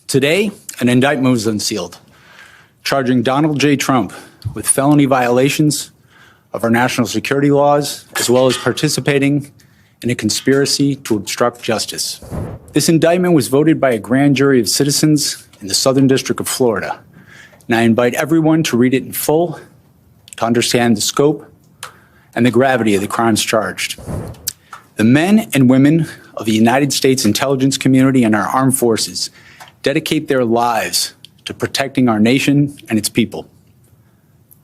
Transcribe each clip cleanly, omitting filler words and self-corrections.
Today, an indictment was unsealed, charging Donald J. Trump with felony violations of our national security laws, as well as participating in a conspiracy to obstruct justice. This indictment was voted by a grand jury of citizens in the Southern District of Florida, and I invite everyone to read it in full to understand the scope and the gravity of the crimes charged. The men and women of the United States intelligence community and our armed forces dedicate their lives to protecting our nation and its people.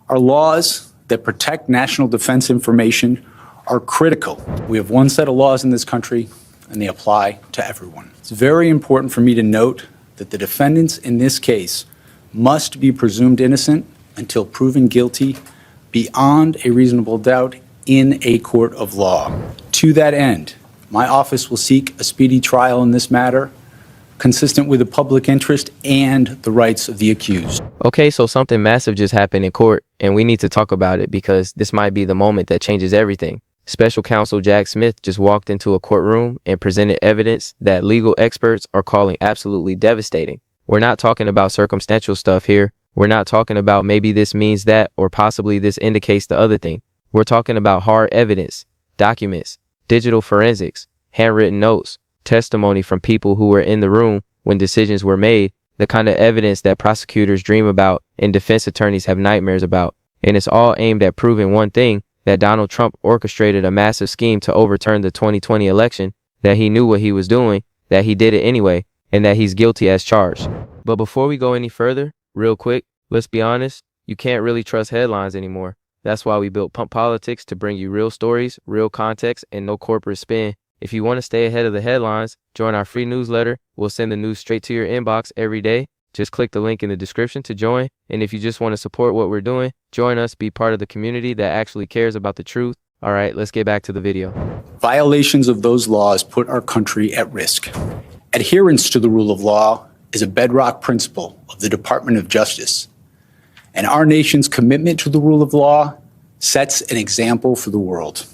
Our laws that protect national defense information are critical. We have one set of laws in this country, and they apply to everyone. It's very important for me to note that the defendants in this case must be presumed innocent until proven guilty beyond a reasonable doubt in a court of law. To that end, my office will seek a speedy trial in this matter, consistent with the public interest and the rights of the accused. Okay, so something massive just happened in court, and we need to talk about it because this might be the moment that changes everything. Special Counsel Jack Smith just walked into a courtroom and presented evidence that legal experts are calling absolutely devastating. We're not talking about circumstantial stuff here. We're not talking about maybe this means that or possibly this indicates the other thing. We're talking about hard evidence, documents, digital forensics, handwritten notes, testimony from people who were in the room when decisions were made, the kind of evidence that prosecutors dream about and defense attorneys have nightmares about. And it's all aimed at proving one thing, that Donald Trump orchestrated a massive scheme to overturn the 2020 election, that he knew what he was doing, that he did it anyway, and that he's guilty as charged. But before we go any further, real quick, let's be honest, you can't really trust headlines anymore. That's why we built Pump Politics to bring you real stories, real context, and no corporate spin. If you want to stay ahead of the headlines, join our free newsletter. We'll send the news straight to your inbox every day. Just click the link in the description to join. And if you just want to support what we're doing, join us, be part of the community that actually cares about the truth. All right, let's get back to the video. Violations of those laws put our country at risk. Adherence to the rule of law is a bedrock principle of the Department of Justice. And our nation's commitment to the rule of law sets an example for the world.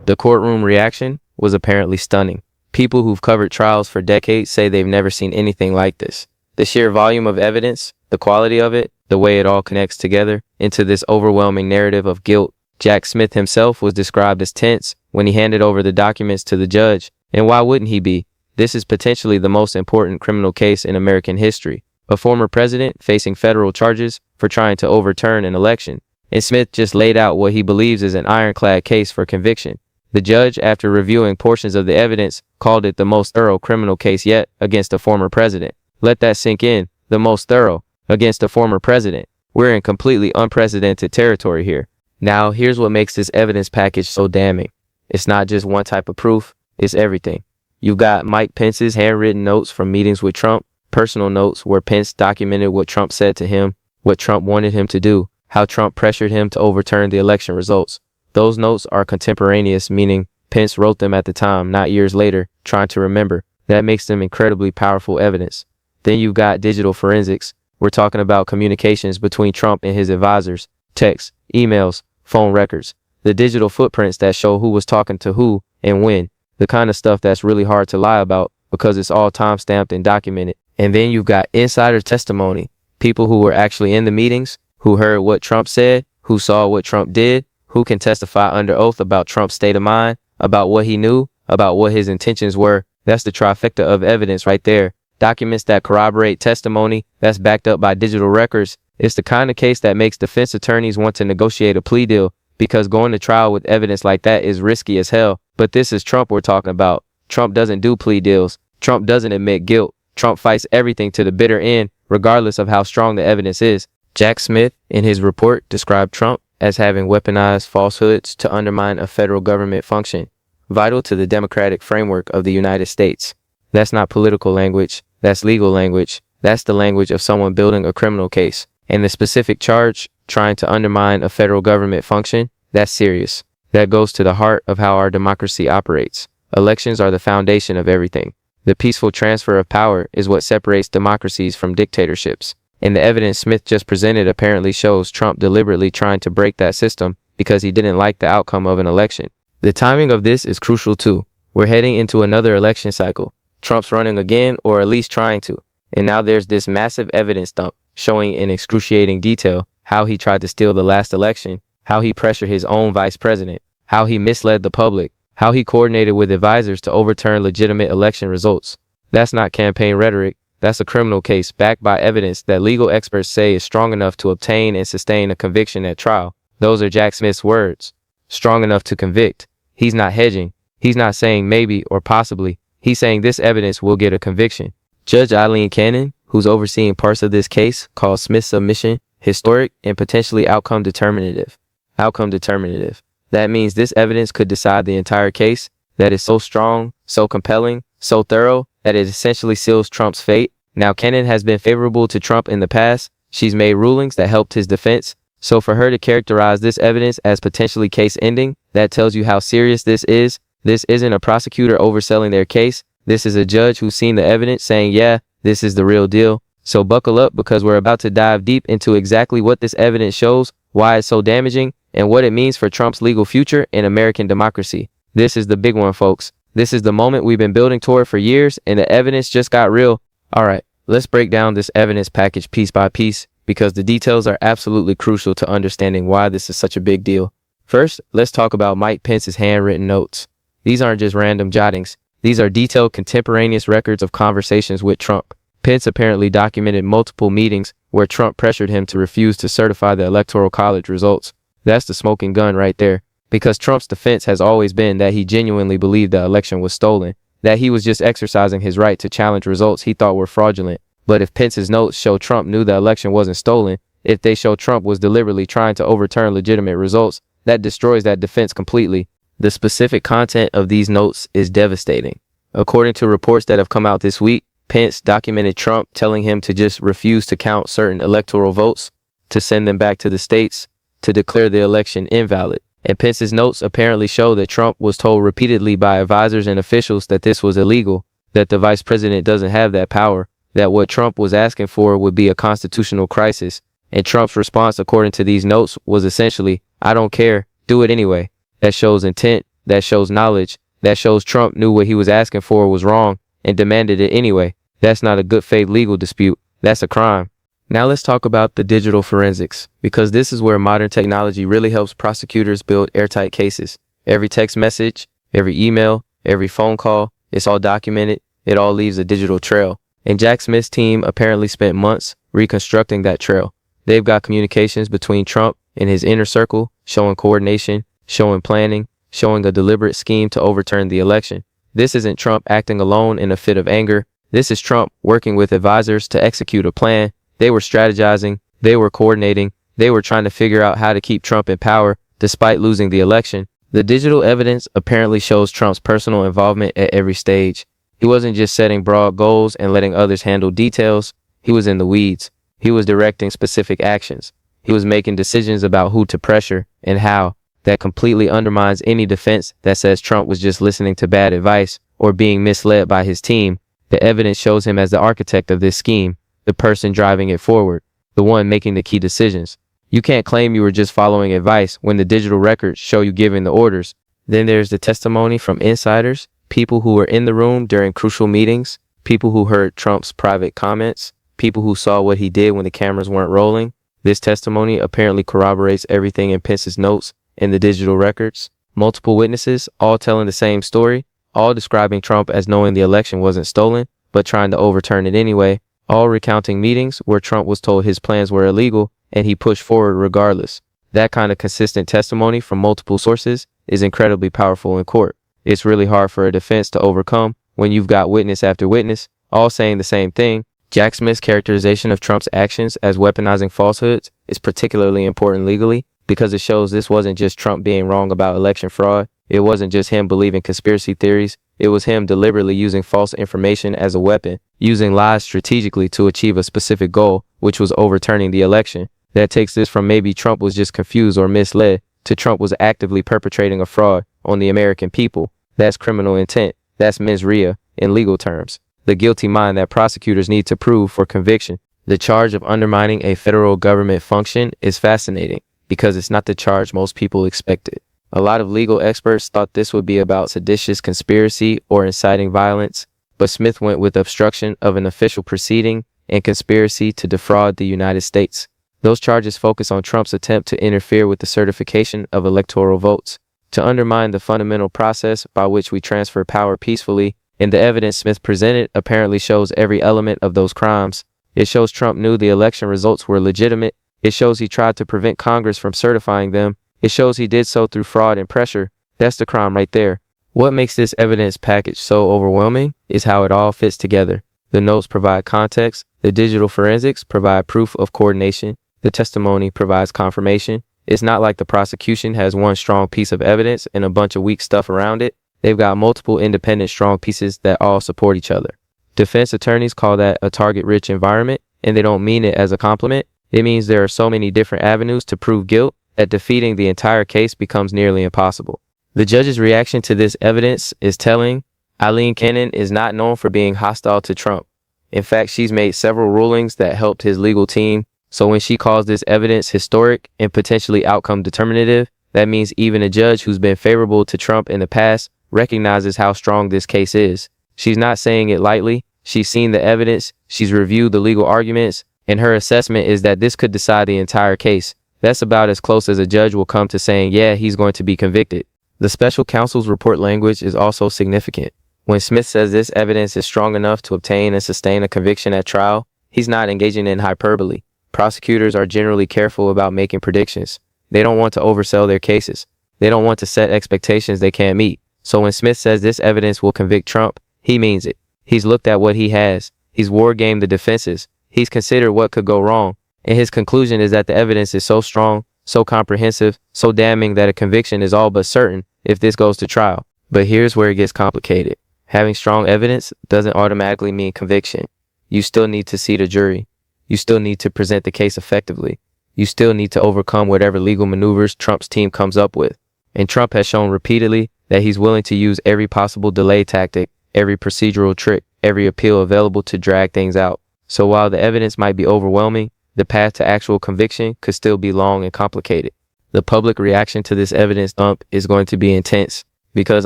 The courtroom reaction was apparently stunning. People who've covered trials for decades say they've never seen anything like this. The sheer volume of evidence, the quality of it, the way it all connects together into this overwhelming narrative of guilt. Jack Smith himself was described as tense when he handed over the documents to the judge. And why wouldn't he be? This is potentially the most important criminal case in American history. A former president facing federal charges for trying to overturn an election. And Smith just laid out what he believes is an ironclad case for conviction. The judge, after reviewing portions of the evidence, called it the most thorough criminal case yet against a former president. Let that sink in. The most thorough against a former president. We're in completely unprecedented territory here. Now, here's what makes this evidence package so damning. It's not just one type of proof, it's everything. You've got Mike Pence's handwritten notes from meetings with Trump, personal notes where Pence documented what Trump said to him, what Trump wanted him to do, how Trump pressured him to overturn the election results. Those notes are contemporaneous, meaning Pence wrote them at the time, not years later, trying to remember. That makes them incredibly powerful evidence. Then you've got digital forensics. We're talking about communications between Trump and his advisors, texts, emails, phone records, the digital footprints that show who was talking to who and when, the kind of stuff that's really hard to lie about because it's all time-stamped and documented. And then you've got insider testimony, people who were actually in the meetings, who heard what Trump said, who saw what Trump did, who can testify under oath about Trump's state of mind, about what he knew, about what his intentions were. That's the trifecta of evidence right there. Documents that corroborate testimony that's backed up by digital records. It's the kind of case that makes defense attorneys want to negotiate a plea deal because going to trial with evidence like that is risky as hell. But this is Trump we're talking about. Trump doesn't do plea deals. Trump doesn't admit guilt. Trump fights everything to the bitter end, regardless of how strong the evidence is. Jack Smith, in his report, described Trump as having weaponized falsehoods to undermine a federal government function, vital to the democratic framework of the United States. That's not political language. That's legal language. That's the language of someone building a criminal case. And the specific charge, trying to undermine a federal government function, that's serious. That goes to the heart of how our democracy operates. Elections are the foundation of everything. The peaceful transfer of power is what separates democracies from dictatorships. And the evidence Smith just presented apparently shows Trump deliberately trying to break that system because he didn't like the outcome of an election. The timing of this is crucial too. We're heading into another election cycle. Trump's running again, or at least trying to. And now there's this massive evidence dump showing in excruciating detail how he tried to steal the last election, how he pressured his own vice president, how he misled the public, how he coordinated with advisors to overturn legitimate election results. That's not campaign rhetoric. That's a criminal case backed by evidence that legal experts say is strong enough to obtain and sustain a conviction at trial. Those are Jack Smith's words. Strong enough to convict. He's not hedging. He's not saying maybe or possibly. He's saying this evidence will get a conviction. Judge Eileen Cannon, who's overseeing parts of this case, calls Smith's submission historic and potentially outcome determinative. Outcome determinative. That means this evidence could decide the entire case, that is so strong, so compelling, so thorough, that it essentially seals Trump's fate. Now, Cannon has been favorable to Trump in the past. She's made rulings that helped his defense. So for her to characterize this evidence as potentially case-ending, that tells you how serious this is. This isn't a prosecutor overselling their case. This is a judge who's seen the evidence saying, yeah, this is the real deal. So buckle up, because we're about to dive deep into exactly what this evidence shows, why it's so damaging, and what it means for Trump's legal future in American democracy. This is the big one, folks. This is the moment we've been building toward for years, and the evidence just got real. All right, let's break down this evidence package piece by piece, because the details are absolutely crucial to understanding why this is such a big deal. First, let's talk about Mike Pence's handwritten notes. These aren't just random jottings. These are detailed contemporaneous records of conversations with Trump. Pence apparently documented multiple meetings where Trump pressured him to refuse to certify the Electoral College results. That's the smoking gun right there. Because Trump's defense has always been that he genuinely believed the election was stolen, that he was just exercising his right to challenge results he thought were fraudulent. But if Pence's notes show Trump knew the election wasn't stolen, if they show Trump was deliberately trying to overturn legitimate results, that destroys that defense completely. The specific content of these notes is devastating. According to reports that have come out this week, Pence documented Trump telling him to just refuse to count certain electoral votes, to send them back to the states, to declare the election invalid. And Pence's notes apparently show that Trump was told repeatedly by advisors and officials that this was illegal, that the vice president doesn't have that power, that what Trump was asking for would be a constitutional crisis. And Trump's response, according to these notes, was essentially, I don't care, do it anyway. That shows intent, that shows knowledge, that shows Trump knew what he was asking for was wrong and demanded it anyway. That's not a good faith legal dispute. That's a crime. Now let's talk about the digital forensics, because this is where modern technology really helps prosecutors build airtight cases. Every text message, every email, every phone call, it's all documented. It all leaves a digital trail. And Jack Smith's team apparently spent months reconstructing that trail. They've got communications between Trump and his inner circle, showing coordination, showing planning, showing a deliberate scheme to overturn the election. This isn't Trump acting alone in a fit of anger. This is Trump working with advisors to execute a plan. They were strategizing, they were coordinating, they were trying to figure out how to keep Trump in power despite losing the election. The digital evidence apparently shows Trump's personal involvement at every stage. He wasn't just setting broad goals and letting others handle details. He was in the weeds. He was directing specific actions. He was making decisions about who to pressure and how. That completely undermines any defense that says Trump was just listening to bad advice or being misled by his team. The evidence shows him as the architect of this scheme, the person driving it forward, the one making the key decisions. You can't claim you were just following advice when the digital records show you giving the orders. Then there's the testimony from insiders, people who were in the room during crucial meetings, people who heard Trump's private comments, people who saw what he did when the cameras weren't rolling. This testimony apparently corroborates everything in Pence's notes and the digital records. Multiple witnesses, all telling the same story, all describing Trump as knowing the election wasn't stolen, but trying to overturn it anyway, all recounting meetings where Trump was told his plans were illegal and he pushed forward regardless. That kind of consistent testimony from multiple sources is incredibly powerful in court. It's really hard for a defense to overcome when you've got witness after witness, all saying the same thing. Jack Smith's characterization of Trump's actions as weaponizing falsehoods is particularly important legally, because it shows this wasn't just Trump being wrong about election fraud. It wasn't just him believing conspiracy theories. It was him deliberately using false information as a weapon, using lies strategically to achieve a specific goal, which was overturning the election. That takes this from maybe Trump was just confused or misled to Trump was actively perpetrating a fraud on the American people. That's criminal intent. That's mens rea in legal terms. The guilty mind that prosecutors need to prove for conviction. The charge of undermining a federal government function is fascinating, because it's not the charge most people expected. A lot of legal experts thought this would be about seditious conspiracy or inciting violence. but Smith went with obstruction of an official proceeding and conspiracy to defraud the United States. Those charges focus on Trump's attempt to interfere with the certification of electoral votes, to undermine the fundamental process by which we transfer power peacefully, and the evidence Smith presented apparently shows every element of those crimes. It shows Trump knew the election results were legitimate. It shows he tried to prevent Congress from certifying them. It shows he did so through fraud and pressure. That's the crime right there. What makes this evidence package so overwhelming is how it all fits together. The notes provide context, the digital forensics provide proof of coordination, the testimony provides confirmation. It's not like the prosecution has one strong piece of evidence and a bunch of weak stuff around it. They've got multiple independent strong pieces that all support each other. Defense attorneys call that a target-rich environment, and they don't mean it as a compliment. It means there are so many different avenues to prove guilt that defeating the entire case becomes nearly impossible. The judge's reaction to this evidence is telling. Aileen Cannon is not known for being hostile to Trump. In fact, she's made several rulings that helped his legal team. So when she calls this evidence historic and potentially outcome determinative, that means even a judge who's been favorable to Trump in the past recognizes how strong this case is. She's not saying it lightly. She's seen the evidence, she's reviewed the legal arguments, and her assessment is that this could decide the entire case. That's about as close as a judge will come to saying, yeah, he's going to be convicted. The special counsel's report language is also significant. When Smith says this evidence is strong enough to obtain and sustain a conviction at trial, he's not engaging in hyperbole. Prosecutors are generally careful about making predictions. They don't want to oversell their cases. They don't want to set expectations they can't meet. So when Smith says this evidence will convict Trump, he means it. He's looked at what he has. He's war-gamed the defenses. He's considered what could go wrong. And his conclusion is that the evidence is so strong, so comprehensive, so damning that a conviction is all but certain if this goes to trial. But here's where it gets complicated. Having strong evidence doesn't automatically mean conviction. You still need to see the jury. You still need to present the case effectively. You still need to overcome whatever legal maneuvers Trump's team comes up with. And Trump has shown repeatedly that he's willing to use every possible delay tactic, every procedural trick, every appeal available to drag things out. So while the evidence might be overwhelming, the path to actual conviction could still be long and complicated. The public reaction to this evidence dump is going to be intense, because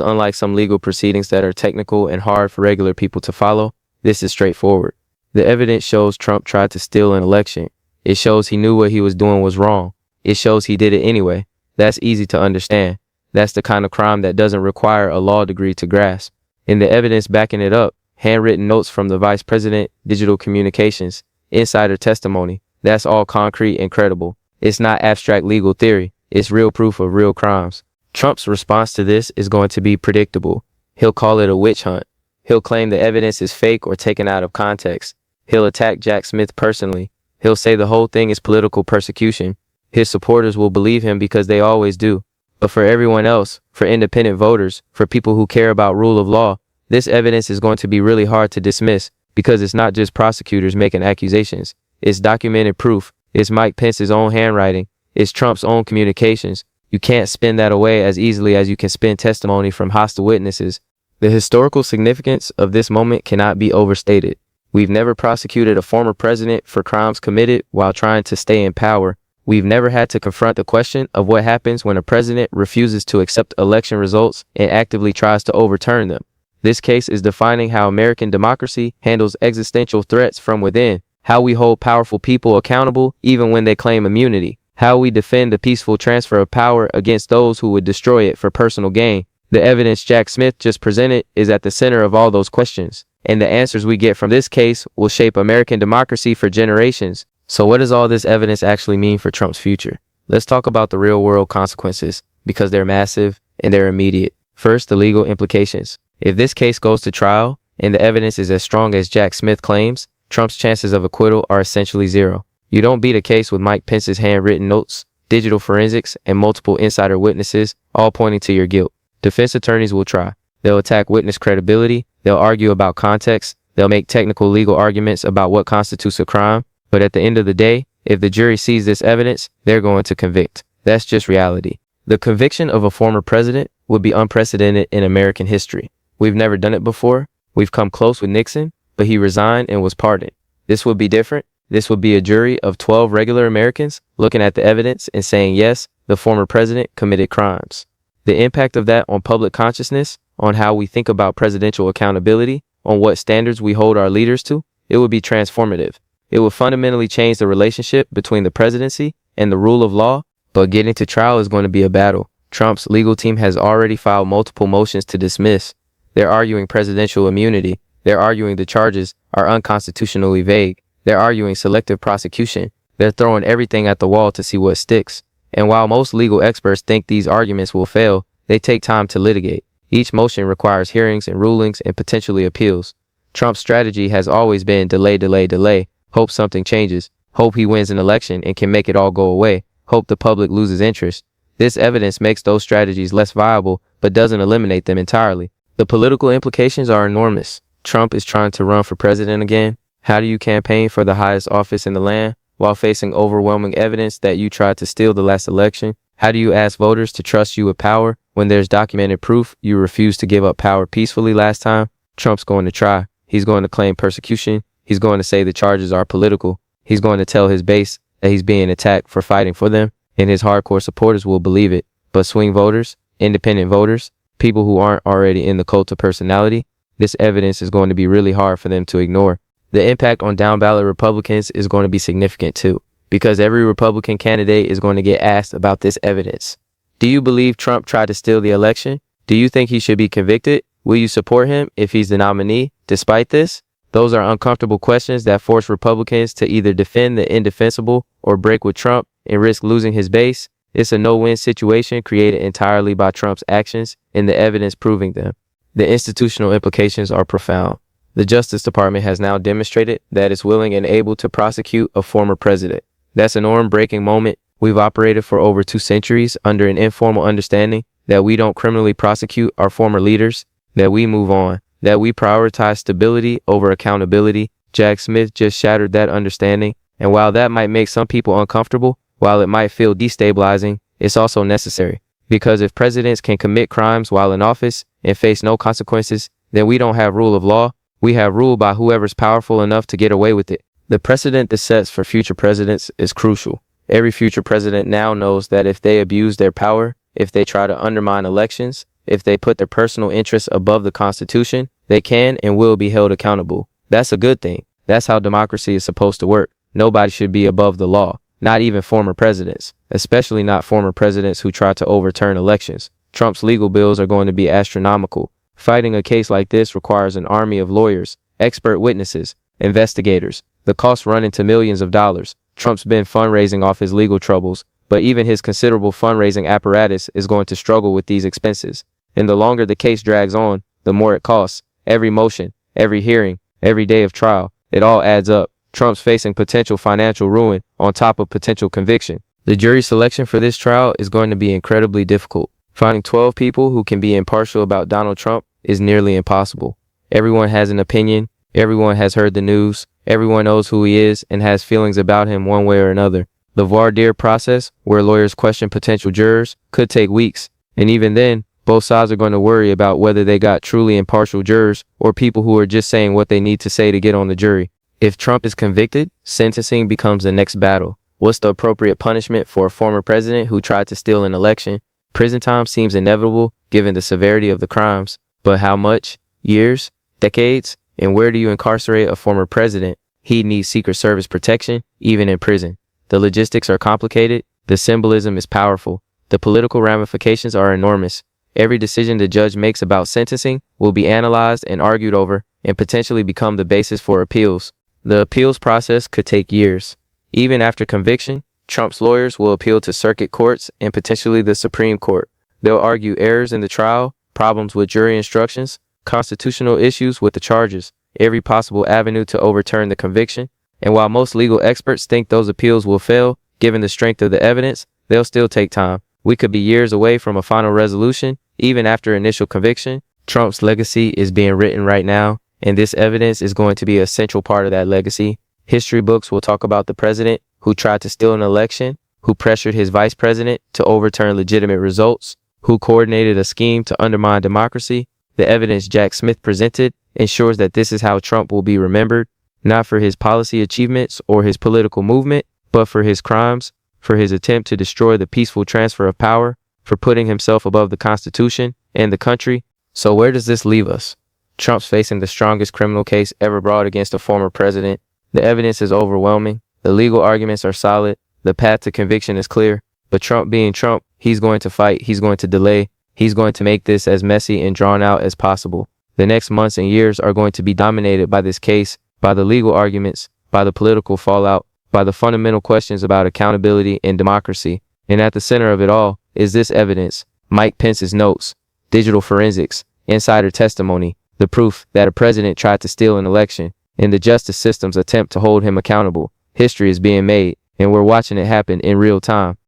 unlike some legal proceedings that are technical and hard for regular people to follow, this is straightforward. The evidence shows Trump tried to steal an election. It shows he knew what he was doing was wrong. It shows he did it anyway. That's easy to understand. That's the kind of crime that doesn't require a law degree to grasp. In the evidence backing it up, handwritten notes from the vice president, digital communications, insider testimony, that's all concrete and credible. It's not abstract legal theory. It's real proof of real crimes. Trump's response to this is going to be predictable. He'll call it a witch hunt. He'll claim the evidence is fake or taken out of context. He'll attack Jack Smith personally. He'll say the whole thing is political persecution. His supporters will believe him because they always do. But for everyone else, for independent voters, for people who care about rule of law, this evidence is going to be really hard to dismiss because it's not just prosecutors making accusations. It's documented proof. It's Mike Pence's own handwriting. It's Trump's own communications. You can't spin that away as easily as you can spin testimony from hostile witnesses. The historical significance of this moment cannot be overstated. We've never prosecuted a former president for crimes committed while trying to stay in power. We've never had to confront the question of what happens when a president refuses to accept election results and actively tries to overturn them. This case is defining how American democracy handles existential threats from within, how we hold powerful people accountable even when they claim immunity, how we defend the peaceful transfer of power against those who would destroy it for personal gain. The evidence Jack Smith just presented is at the center of all those questions, and the answers we get from this case will shape American democracy for generations. So what does all this evidence actually mean for Trump's future? Let's talk about the real-world consequences, because they're massive and they're immediate. First, the legal implications. If this case goes to trial and the evidence is as strong as Jack Smith claims, Trump's chances of acquittal are essentially zero. You don't beat a case with Mike Pence's handwritten notes, digital forensics, and multiple insider witnesses, all pointing to your guilt. Defense attorneys will try. They'll attack witness credibility. They'll argue about context. They'll make technical legal arguments about what constitutes a crime. But at the end of the day, if the jury sees this evidence, they're going to convict. That's just reality. The conviction of a former president would be unprecedented in American history. We've never done it before. We've come close with Nixon, but he resigned and was pardoned. This would be different. This would be a jury of 12 regular Americans looking at the evidence and saying, yes, the former president committed crimes. The impact of that on public consciousness, on how we think about presidential accountability, on what standards we hold our leaders to, it would be transformative. It would fundamentally change the relationship between the presidency and the rule of law, but getting to trial is going to be a battle. Trump's legal team has already filed multiple motions to dismiss. They're arguing presidential immunity. They're arguing the charges are unconstitutionally vague. They're arguing selective prosecution. They're throwing everything at the wall to see what sticks. And while most legal experts think these arguments will fail, they take time to litigate. Each motion requires hearings and rulings and potentially appeals. Trump's strategy has always been delay, delay, delay. Hope something changes. Hope he wins an election and can make it all go away. Hope the public loses interest. This evidence makes those strategies less viable, but doesn't eliminate them entirely. The political implications are enormous. Trump is trying to run for president again. How do you campaign for the highest office in the land while facing overwhelming evidence that you tried to steal the last election? How do you ask voters to trust you with power when there's documented proof you refused to give up power peacefully last time? Trump's going to try. He's going to claim persecution. He's going to say the charges are political. He's going to tell his base that he's being attacked for fighting for them, and his hardcore supporters will believe it. But swing voters, independent voters, people who aren't already in the cult of personality, this evidence is going to be really hard for them to ignore. The impact on down-ballot Republicans is going to be significant too, because every Republican candidate is going to get asked about this evidence. Do you believe Trump tried to steal the election? Do you think he should be convicted? Will you support him if he's the nominee despite this? Those are uncomfortable questions that force Republicans to either defend the indefensible or break with Trump and risk losing his base. It's a no-win situation created entirely by Trump's actions and the evidence proving them. The institutional implications are profound. The Justice Department has now demonstrated that it's willing and able to prosecute a former president. That's a norm-breaking moment. We've operated for over 2 centuries under an informal understanding that we don't criminally prosecute our former leaders, that we move on, that we prioritize stability over accountability. Jack Smith just shattered that understanding, and while that might make some people uncomfortable, while it might feel destabilizing, it's also necessary. Because if presidents can commit crimes while in office and face no consequences, then we don't have rule of law. We have rule by whoever's powerful enough to get away with it. The precedent this sets for future presidents is crucial. Every future president now knows that if they abuse their power, if they try to undermine elections, if they put their personal interests above the Constitution, they can and will be held accountable. That's a good thing. That's how democracy is supposed to work. Nobody should be above the law, not even former presidents, especially not former presidents who try to overturn elections. Trump's legal bills are going to be astronomical. Fighting a case like this requires an army of lawyers, expert witnesses, investigators. The costs run into millions of dollars. Trump's been fundraising off his legal troubles, but even his considerable fundraising apparatus is going to struggle with these expenses. And the longer the case drags on, the more it costs. Every motion, every hearing, every day of trial, it all adds up. Trump's facing potential financial ruin on top of potential conviction. The jury selection for this trial is going to be incredibly difficult. Finding 12 people who can be impartial about Donald Trump is nearly impossible. Everyone has an opinion. Everyone has heard the news. Everyone knows who he is and has feelings about him one way or another. The voir dire process, where lawyers question potential jurors, could take weeks. And even then, both sides are going to worry about whether they got truly impartial jurors or people who are just saying what they need to say to get on the jury. If Trump is convicted, sentencing becomes the next battle. What's the appropriate punishment for a former president who tried to steal an election? Prison time seems inevitable given the severity of the crimes. But how much? Years? Decades? And where do you incarcerate a former president? He'd need Secret Service protection, even in prison. The logistics are complicated. The symbolism is powerful. The political ramifications are enormous. Every decision the judge makes about sentencing will be analyzed and argued over and potentially become the basis for appeals. The appeals process could take years. Even after conviction, Trump's lawyers will appeal to circuit courts and potentially the Supreme Court. They'll argue errors in the trial, problems with jury instructions, constitutional issues with the charges, every possible avenue to overturn the conviction. And while most legal experts think those appeals will fail, given the strength of the evidence, they'll still take time. We could be years away from a final resolution, even after initial conviction. Trump's legacy is being written right now, and this evidence is going to be a central part of that legacy. History books will talk about the president who tried to steal an election, who pressured his vice president to overturn legitimate results, who coordinated a scheme to undermine democracy. The evidence Jack Smith presented ensures that this is how Trump will be remembered, not for his policy achievements or his political movement, but for his crimes, for his attempt to destroy the peaceful transfer of power, for putting himself above the Constitution and the country. So where does this leave us? Trump's facing the strongest criminal case ever brought against a former president. The evidence is overwhelming. The legal arguments are solid. The path to conviction is clear. But Trump being Trump, he's going to fight. He's going to delay. He's going to make this as messy and drawn out as possible. The next months and years are going to be dominated by this case, by the legal arguments, by the political fallout, by the fundamental questions about accountability and democracy. And at the center of it all is this evidence: Mike Pence's notes, digital forensics, insider testimony, the proof that a president tried to steal an election, and the justice system's attempt to hold him accountable. History is being made, and we're watching it happen in real time.